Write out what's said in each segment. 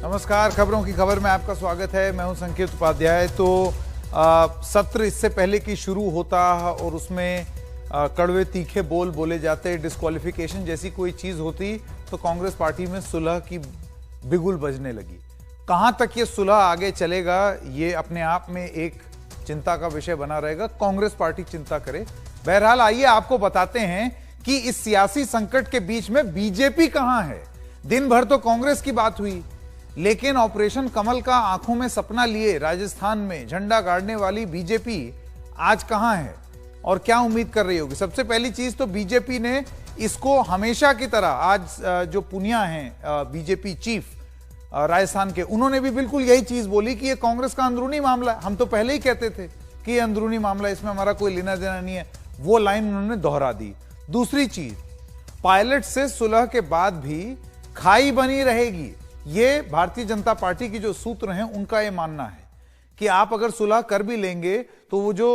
नमस्कार, खबरों की खबर में आपका स्वागत है। मैं हूं संकेत उपाध्याय। तो सत्र इससे पहले कि शुरू होता और उसमें कड़वे तीखे बोल बोले जाते, डिस्क्वालिफिकेशन जैसी कोई चीज होती तो कांग्रेस पार्टी में सुलह की बिगुल बजने लगी। कहां तक ये सुलह आगे चलेगा, ये अपने आप में एक चिंता का विषय बना रहेगा। कांग्रेस पार्टी चिंता करे। बहरहाल आइए आपको बताते हैं कि इस सियासी संकट के बीच में बीजेपी कहां है। दिन भर तो कांग्रेस की बात हुई, लेकिन ऑपरेशन कमल का आंखों में सपना लिए राजस्थान में झंडा गाड़ने वाली बीजेपी आज कहां है और क्या उम्मीद कर रही होगी। सबसे पहली चीज तो बीजेपी ने इसको हमेशा की तरह, आज जो पुनिया हैं बीजेपी चीफ राजस्थान के, उन्होंने भी बिल्कुल यही चीज बोली कि ये कांग्रेस का अंदरूनी मामला है। हम तो पहले ही कहते थे कि ये अंदरूनी मामला, इसमें हमारा कोई लेना देना नहीं है। वो लाइन उन्होंने दोहरा दी। दूसरी चीज, पायलट से सुलह के बाद भी खाई बनी रहेगी। ये भारतीय जनता पार्टी की जो सूत्र हैं उनका ये मानना है कि आप अगर सुलह कर भी लेंगे तो वो जो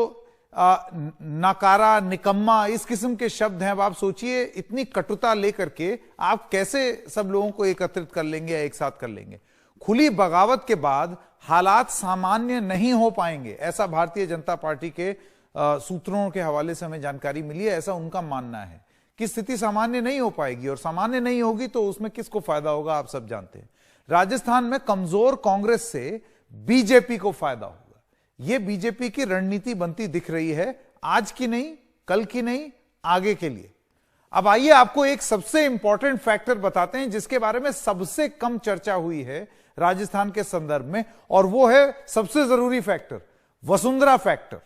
नकारा, निकम्मा, इस किस्म के शब्द हैं, अब आप सोचिए इतनी कटुता लेकर के आप कैसे सब लोगों को एकत्रित कर लेंगे या एक साथ कर लेंगे। खुली बगावत के बाद हालात सामान्य नहीं हो पाएंगे, ऐसा भारतीय जनता पार्टी के सूत्रों के हवाले से हमें जानकारी मिली है। ऐसा उनका मानना है कि स्थिति सामान्य नहीं हो पाएगी, और सामान्य नहीं होगी तो उसमें किसको फायदा होगा, आप सब जानते हैं। राजस्थान में कमजोर कांग्रेस से बीजेपी को फायदा होगा। यह बीजेपी की रणनीति बनती दिख रही है, आज की नहीं, कल की नहीं, आगे के लिए। अब आइए आपको एक सबसे इंपॉर्टेंट फैक्टर बताते हैं जिसके बारे में सबसे कम चर्चा हुई है राजस्थान के संदर्भ में, और वो है सबसे जरूरी फैक्टर, वसुंधरा फैक्टर।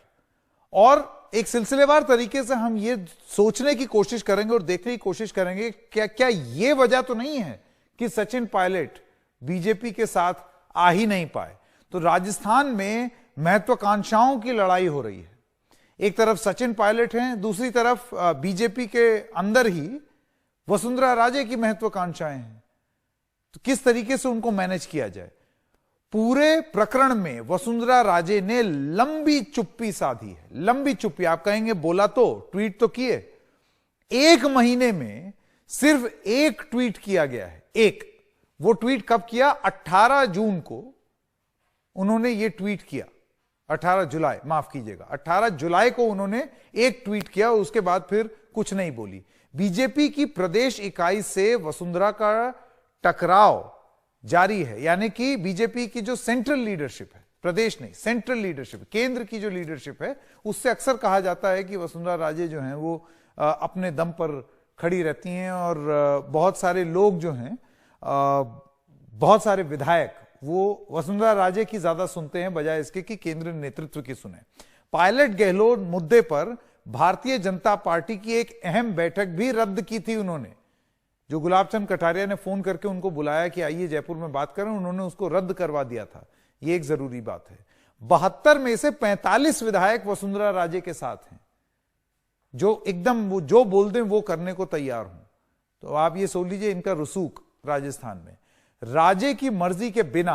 और एक सिलसिलेवार तरीके से हम ये सोचने की कोशिश करेंगे और देखने की कोशिश करेंगे क्या ये वजह तो नहीं है कि सचिन पायलट बीजेपी के साथ आ ही नहीं पाए। तो राजस्थान में महत्वाकांक्षाओं की लड़ाई हो रही है। एक तरफ सचिन पायलट हैं, दूसरी तरफ बीजेपी के अंदर ही वसुंधरा राजे की महत्वाकांक्षाएं हैं। तो किस तरीके से उनको मैनेज किया जाए। पूरे प्रकरण में वसुंधरा राजे ने लंबी चुप्पी साधी है। लंबी चुप्पी, आप कहेंगे बोला तो, ट्वीट तो किए। एक महीने में सिर्फ एक ट्वीट किया गया है, एक। वो ट्वीट कब किया? 18 जून को उन्होंने ये ट्वीट किया। 18 जुलाई, माफ कीजिएगा, 18 जुलाई को उन्होंने एक ट्वीट किया, उसके बाद फिर कुछ नहीं बोली। बीजेपी की प्रदेश इकाई से वसुंधरा का टकराव जारी है, यानी कि बीजेपी की जो सेंट्रल लीडरशिप है, प्रदेश नहीं, सेंट्रल लीडरशिप, केंद्र की जो लीडरशिप है, उससे अक्सर कहा जाता है कि वसुंधरा राजे जो हैं वो अपने दम पर खड़ी रहती हैं, और बहुत सारे लोग जो हैं, बहुत सारे विधायक, वो वसुंधरा राजे की ज्यादा सुनते हैं बजाय इसके कि केंद्र नेतृत्व की सुने। पायलट गहलोत मुद्दे पर भारतीय जनता पार्टी की एक अहम बैठक भी रद्द की थी उन्होंने। जो गुलाब चंद कटारिया ने फोन करके उनको बुलाया कि आइए जयपुर में बात करें, उन्होंने उसको रद्द करवा दिया था। यह एक जरूरी बात है। 72 में से 45 विधायक वसुंधरा राजे के साथ हैं, जो एकदम वो जो बोल दें वो करने को तैयार हों। तो आप ये सोच लीजिए इनका रसूख राजस्थान में। राजे की मर्जी के बिना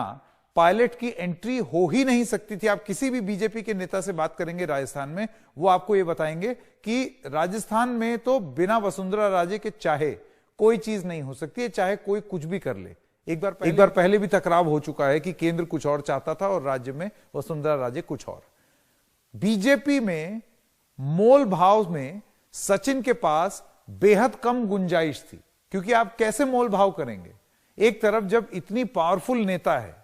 पायलट की एंट्री हो ही नहीं सकती थी। आप किसी भी बीजेपी के नेता से बात करेंगे राजस्थान में, वो आपको यह बताएंगे कि राजस्थान में तो बिना वसुंधरा राजे के चाहे कोई चीज नहीं हो सकती है, चाहे कोई कुछ भी कर ले। एक बार पहले भी टकराव हो चुका है कि केंद्र कुछ और चाहता था और राज्य में वसुंधरा राजे कुछ और। बीजेपी में मोल भाव में सचिन के पास बेहद कम गुंजाइश थी, क्योंकि आप कैसे मोल भाव करेंगे। एक तरफ जब इतनी पावरफुल नेता है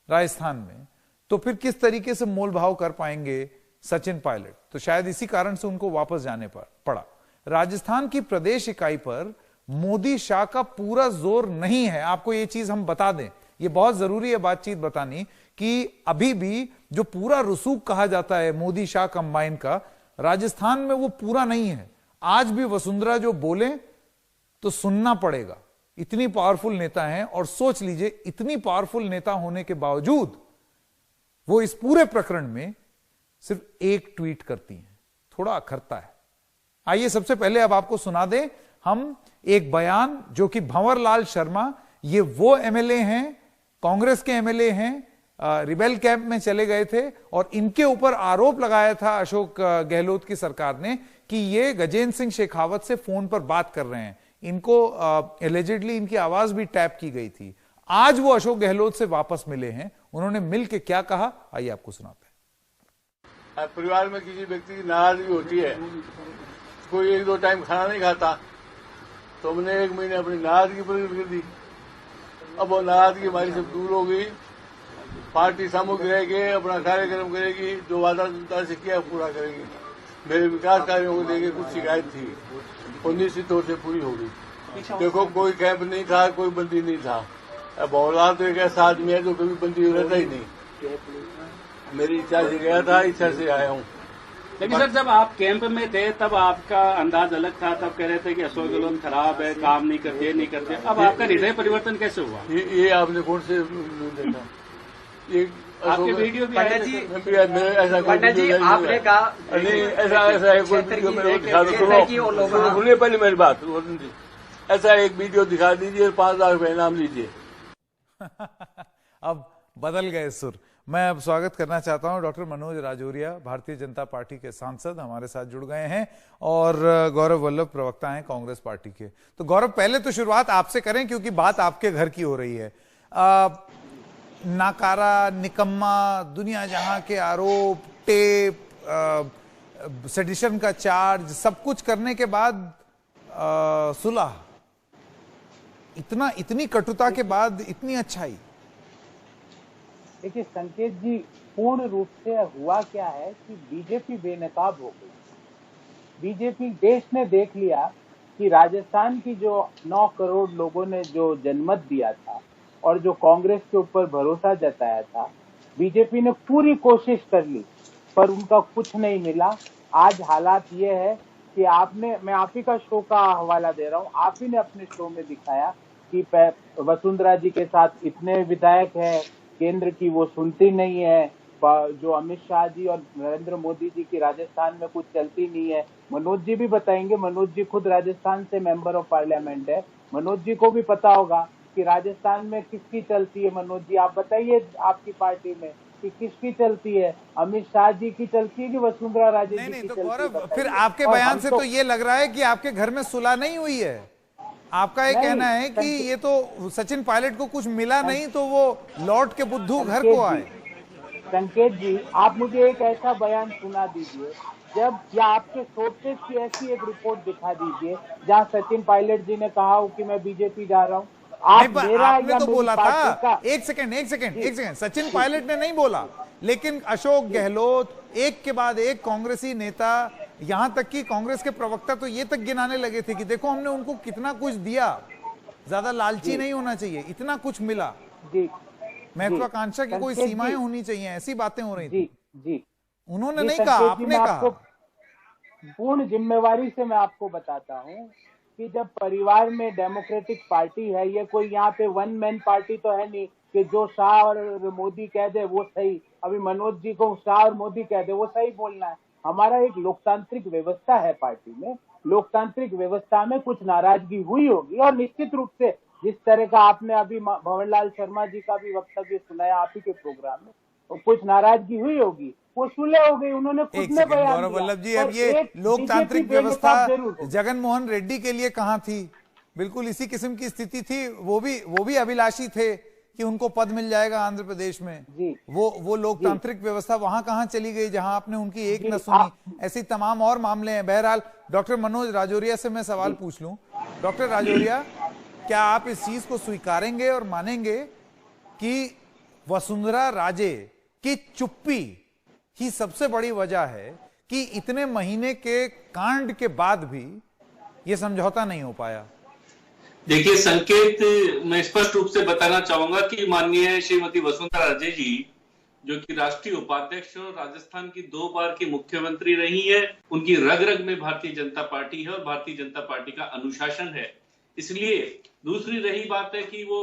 राजस्थान में, तो फिर किस तरीके से मोल भाव कर पाएंगे सचिन पायलट। तो शायद इसी कारण से उनको वापस जाने पर पड़ा। राजस्थान की प्रदेश इकाई पर मोदी शाह का पूरा जोर नहीं है। आपको यह चीज हम बता दें, यह बहुत जरूरी है बातचीत बतानी, कि अभी भी जो पूरा रसूख कहा जाता है मोदी शाह कंबाइन का, राजस्थान में वो पूरा नहीं है। आज भी वसुंधरा जो बोले तो सुनना पड़ेगा। इतनी पावरफुल नेता हैं, और सोच लीजिए इतनी पावरफुल नेता होने के बावजूद वो इस पूरे प्रकरण में सिर्फ एक ट्वीट करती हैं। थोड़ा अखरता है। आइए सबसे पहले अब आपको सुना दें हम एक बयान, जो कि भंवरलाल शर्मा, ये वो एमएलए हैं, कांग्रेस के एमएलए हैं, रिबेल कैंप में चले गए थे, और इनके ऊपर आरोप लगाया था अशोक गहलोत की सरकार ने कि ये गजेंद्र सिंह शेखावत से फोन पर बात कर रहे हैं। इनको एलिजिडली इनकी आवाज भी टैप की गई थी। आज वो अशोक गहलोत से वापस मिले हैं। उन्होंने मिल के क्या कहा, आइए आपको सुनाते हैं। परिवार में किसी व्यक्ति की नाराजगी होती है, कोई 1-2 टाइम खाना नहीं खाता, तो हमने 1 महीने अपनी नाराजगी प्रकट कर दी। अब वो नाराजगी हमारी सब दूर हो गई। पार्टी सामूहिक रह के अपना कार्यक्रम करेगी, जो वादा जनता से किया पूरा करेगी। मेरे विकास कार्यों को लेकर कुछ शिकायत थी, वो निश्चित तौर से पूरी होगी। देखो, कोई कैंप नहीं था, कोई बंदी नहीं था। अब औलाद तो एक ऐसा आदमी है जो कभी बंदी रहता ही नहीं। मेरी इच्छा से गया था, इच्छा से आया हूँ। लेकिन सर, जब आप कैंप में थे तब आपका अंदाज अलग था। तब कह रहे थे कि अशोक गहलोत खराब है, काम नहीं करते, नहीं करते। अब आपका हृदय परिवर्तन कैसे हुआ? ये आपने कौन से देखा? ये आपके वीडियो भी पंडित जी, ऐसा पंडित जी आपने कहा नहीं, ऐसा है कोई वीडियो मेरे को दिखा दो। सुनिए पहले मेरी बात, ऐसा एक वीडियो दिखा दीजिए, 5 लाख रुपए इनाम लीजिए। अब बदल गए सुर। मैं अब स्वागत करना चाहता हूं डॉक्टर मनोज राजौरिया, भारतीय जनता पार्टी के सांसद हमारे साथ जुड़ गए हैं, और गौरव वल्लभ, प्रवक्ता हैं कांग्रेस पार्टी के। तो गौरव, पहले तो शुरुआत आपसे करें क्योंकि बात आपके घर की हो रही है। नाकारा, निकम्मा, दुनिया जहां के आरोप, टेप, सेडिशन का चार्ज, सब कुछ करने के बाद सुलह, इतनी कटुता के बाद इतनी अच्छाई। देखिए संकेत जी, पूर्ण रूप से हुआ क्या है कि बीजेपी बेनकाब हो गई। बीजेपी, देश ने देख लिया कि राजस्थान की जो 9 करोड़ लोगों ने जो जनमत दिया था और जो कांग्रेस के ऊपर भरोसा जताया था, बीजेपी ने पूरी कोशिश कर ली पर उनका कुछ नहीं मिला। आज हालात ये है कि मैं आप ही का शो का हवाला दे रहा हूँ, आप ही ने अपने शो में दिखाया कि वसुंधरा जी के साथ इतने विधायक हैं, केंद्र की वो सुनती नहीं है। जो अमित शाह जी और नरेंद्र मोदी जी की राजस्थान में कुछ चलती नहीं है। मनोज जी भी बताएंगे, मनोज जी खुद राजस्थान से मेंबर ऑफ पार्लियामेंट है, मनोज जी को भी पता होगा कि राजस्थान में किसकी चलती है। मनोज जी आप बताइए आपकी पार्टी में कि किसकी चलती है, अमित शाह जी की चलती है कि वसुंधरा राजे जी की चलती है? तो गौरव, फिर आपके बयान से तो ये लग रहा है कि आपके घर में सुलह नहीं हुई है। आपका ये कहना है कि ये तो सचिन पायलट को कुछ मिला नहीं तो वो लौट के बुद्धू घर को आए। संकेत जी, आप मुझे एक ऐसा बयान सुना दीजिए जब, या आपके सोर्सेज की ऐसी एक रिपोर्ट दिखा दीजिए जहां सचिन पायलट जी ने कहा हो कि मैं बीजेपी जा रहा हूं। आपने तो बोला था, एक सेकंड, सचिन पायलट ने नहीं बोला, लेकिन अशोक गहलोत, एक के बाद एक कांग्रेसी नेता, यहां तक कि कांग्रेस के प्रवक्ता तो ये तक गिनाने लगे थे कि देखो हमने उनको कितना कुछ दिया, ज्यादा लालची नहीं होना चाहिए, इतना कुछ मिला, महत्वाकांक्षा की कोई सीमाएं होनी चाहिए, ऐसी बातें हो रही थी। जी, उन्होंने नहीं कहा, आपने कहा। पूर्ण जिम्मेवारी से मैं आपको बताता हूँ कि जब परिवार में डेमोक्रेटिक पार्टी है, ये कोई यहाँ पे 1 मैन पार्टी तो है नहीं कि जो शाह और मोदी कह दे वो सही, अभी मनोज जी को शाह और मोदी कह दे वो सही बोलना है। हमारा एक लोकतांत्रिक व्यवस्था है पार्टी में, लोकतांत्रिक व्यवस्था में कुछ नाराजगी हुई होगी और निश्चित रूप से जिस तरह का आपने अभी भंवरलाल शर्मा जी का भी वक्तव्य सुनाया आप ही के प्रोग्राम में, तो कुछ नाराजगी हुई होगी, वो सुलह हो गई, उन्होंने खुद ने बयान गौरव वल्लभ जी, अब ये लोकतांत्रिक व्यवस्था जगन मोहन रेड्डी के लिए कहां थी? बिल्कुल इसी किस्म की स्थिति थी, वो भी अभिलाषी थे कि उनको पद मिल जाएगा आंध्र प्रदेश में। वो लोकतांत्रिक व्यवस्था वहां कहां चली गई जहां आपने उनकी एक न सुनी? ऐसी तमाम और मामले हैं। बहरहाल डॉक्टर मनोज राजौरिया से मैं सवाल पूछ लूं। डॉक्टर राजौरिया, क्या आप इस चीज को स्वीकारेंगे और मानेंगे कि वसुंधरा राजे की चुप्पी ही सबसे बड़ी वजह है कि इतने महीने के कांड के बाद भी यह समझौता नहीं हो पाया? देखिए संकेत, मैं स्पष्ट रूप से बताना चाहूंगा कि माननीय श्रीमती वसुंधरा राजे जी, जो कि राष्ट्रीय उपाध्यक्ष और राजस्थान की 2 बार की मुख्यमंत्री रही है, उनकी रग रग में भारतीय जनता पार्टी है और भारतीय जनता पार्टी का अनुशासन है। इसलिए दूसरी रही बात है कि वो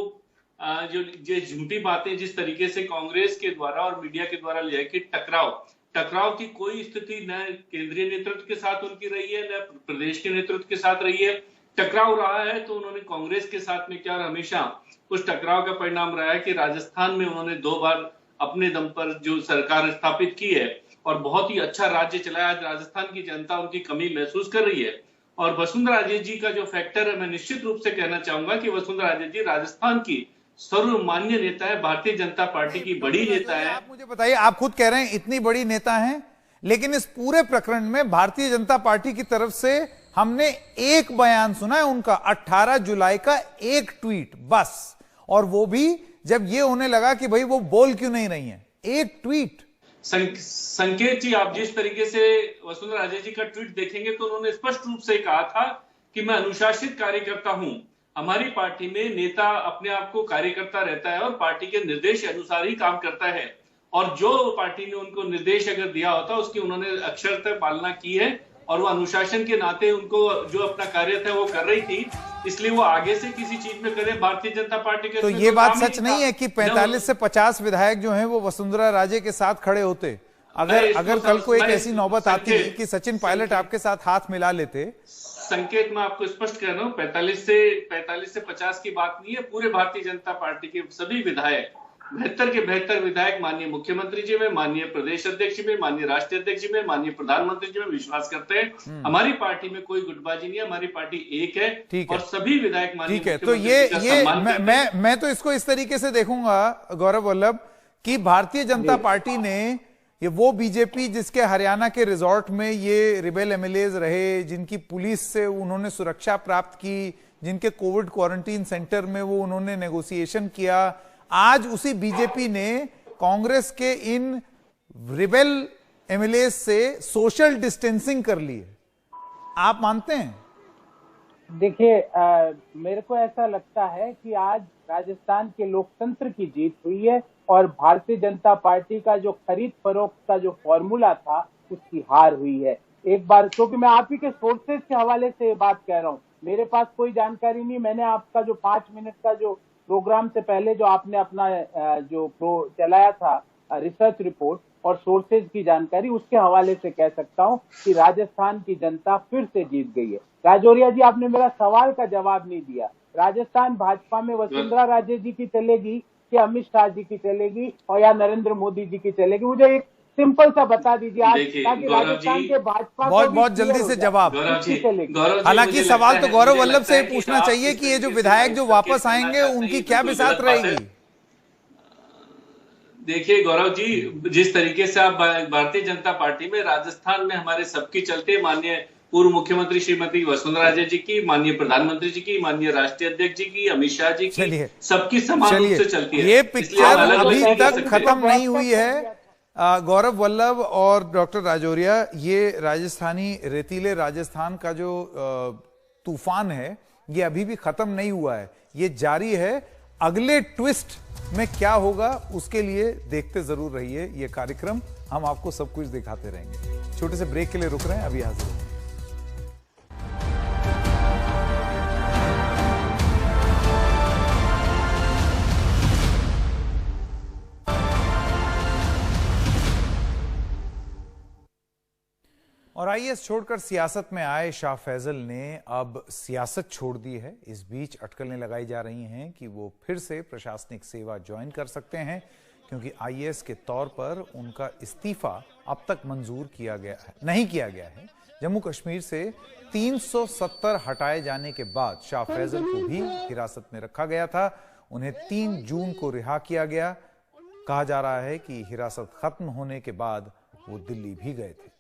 जो झूठी बातें जिस तरीके से कांग्रेस के द्वारा और मीडिया के द्वारा लिया कि टकराव की कोई स्थिति न केंद्रीय नेतृत्व के साथ उनकी रही है, न प्रदेश के नेतृत्व के साथ रही है। टकराव रहा है तो उन्होंने कांग्रेस के साथ में किया और हमेशा उस टकराव का परिणाम रहा है कि राजस्थान में उन्होंने 2 बार अपने दम पर जो सरकार स्थापित की है और बहुत ही अच्छा राज्य चलाया। आज राजस्थान की जनता उनकी कमी महसूस कर रही है। और वसुंधरा राजे जी का जो फैक्टर है, मैं निश्चित रूप से कहना चाहूंगा कि वसुंधरा राजे जी राजस्थान की सर्वमान्य नेता है, भारतीय जनता पार्टी की बड़ी नेता है। आप मुझे बताइए, आप खुद कह रहे हैं इतनी बड़ी नेता हैं, लेकिन इस पूरे प्रकरण में भारतीय जनता पार्टी की तरफ से हमने एक बयान सुना है उनका, 18 जुलाई का एक ट्वीट बस, और वो भी जब ये होने लगा कि भाई वो बोल क्यों नहीं रही हैं, एक ट्वीट। संकेत जी, आप जिस तरीके से वसुंधरा राजे जी का ट्वीट देखेंगे तो उन्होंने स्पष्ट रूप से कहा था कि मैं अनुशासित कार्यकर्ता हूं। हमारी पार्टी में नेता अपने आप को कार्यकर्ता रहता है और पार्टी के निर्देश अनुसार ही काम करता है, और जो पार्टी ने उनको निर्देश अगर दिया होता उसकी उन्होंने अक्षरशः पालना की है, और वो अनुशासन के नाते उनको जो अपना कार्य था वो कर रही थी, इसलिए वो आगे से किसी चीज में करे भारतीय जनता पार्टी के। तो ये बात सच नहीं है कि 45 से 50 विधायक जो हैं वो वसुंधरा राजे के साथ खड़े होते? अगर कल को एक ऐसी नौबत आती कि सचिन पायलट आपके साथ हाथ मिला लेते? संकेत मैं आपको स्पष्ट कर रहा हूँ, 45 से 50 की बात नहीं है। पूरे भारतीय जनता पार्टी के सभी विधायक, 72 के 72 विधायक माननीय मुख्यमंत्री जी में, माननीय प्रदेश अध्यक्ष में, माननीय राष्ट्रीय अध्यक्ष में, माननीय प्रधानमंत्री जी में विश्वास करते हैं। हमारी पार्टी में कोई गुटबाजी नहीं है, हमारी पार्टी एक है और सभी विधायक माननीय। ठीक है, तो ये मैं तो इसको इस तरीके से देखूंगा गौरव वल्लभ कि भारतीय जनता पार्टी ने, ये वो बीजेपी जिसके हरियाणा के रिजॉर्ट में ये रिबेल एमएलएज रहे, जिनकी पुलिस से उन्होंने सुरक्षा प्राप्त की, जिनके कोविड क्वारंटीन सेंटर में वो उन्होंने नेगोशिएशन किया, आज उसी बीजेपी ने कांग्रेस के इन रिबेल एमएलए से सोशल डिस्टेंसिंग कर ली है। आप मानते हैं? देखिए, मेरे को ऐसा लगता है कि आज राजस्थान के लोकतंत्र की जीत हुई है और भारतीय जनता पार्टी का जो खरीद फरोख्त का जो फॉर्मूला था उसकी हार हुई है। एक बार, क्योंकि मैं आप ही के सोर्सेज के हवाले से बात कह रहा हूँ, मेरे पास कोई जानकारी नहीं। मैंने आपका जो 5 मिनट का जो प्रोग्राम से पहले जो आपने अपना जो चलाया था रिसर्च रिपोर्ट और सोर्सेज की जानकारी, उसके हवाले से कह सकता हूं कि राजस्थान की जनता फिर से जीत गई है। राजौरिया जी, आपने मेरा सवाल का जवाब नहीं दिया। राजस्थान भाजपा में वसुंधरा राजे जी की चलेगी कि अमित शाह जी की चलेगी और या नरेंद्र मोदी जी की चलेगी? मुझे एक सिंपल सा बता दीजिए आप, ताकि राजस्थान के भाजपा बहुत जल्दी से जवाब। हालांकि सवाल तो गौरव वल्लभ से पूछना चाहिए कि ये जो विधायक जो वापस आएंगे उनकी क्या बिसात रहेगी? देखिए गौरव जी, जिस तरीके से आप भारतीय जनता पार्टी में राजस्थान में हमारे सबकी चलते हैं, माननीय पूर्व मुख्यमंत्री श्रीमती वसुंधरा राजे जी की, माननीय प्रधानमंत्री जी की, माननीय राष्ट्रीय अध्यक्ष जी की, अमित शाह जी की, सबकी समान रूप से चलती है। ये पिक्चर अभी तक खत्म नहीं हुई है गौरव वल्लभ और डॉक्टर राजौरिया। ये राजस्थानी रेतीले राजस्थान का जो तूफान है ये अभी भी खत्म नहीं हुआ है, ये जारी है। अगले ट्विस्ट में क्या होगा उसके लिए देखते जरूर रहिए ये कार्यक्रम, हम आपको सब कुछ दिखाते रहेंगे। छोटे से ब्रेक के लिए रुक रहे हैं, अभी हाजिर होंगे। और आईएएस छोड़कर सियासत में आए शाह फैजल ने अब सियासत छोड़ दी है। इस बीच अटकलें लगाई जा रही हैं कि वो फिर से प्रशासनिक सेवा ज्वाइन कर सकते हैं, क्योंकि आईएएस के तौर पर उनका इस्तीफा अब तक मंजूर नहीं किया गया है। जम्मू कश्मीर से 370 हटाए जाने के बाद शाह फैजल को भी हिरासत में रखा गया था। उन्हें 3 जून को रिहा किया गया। कहा जा रहा है कि हिरासत खत्म होने के बाद वो दिल्ली भी गए थे।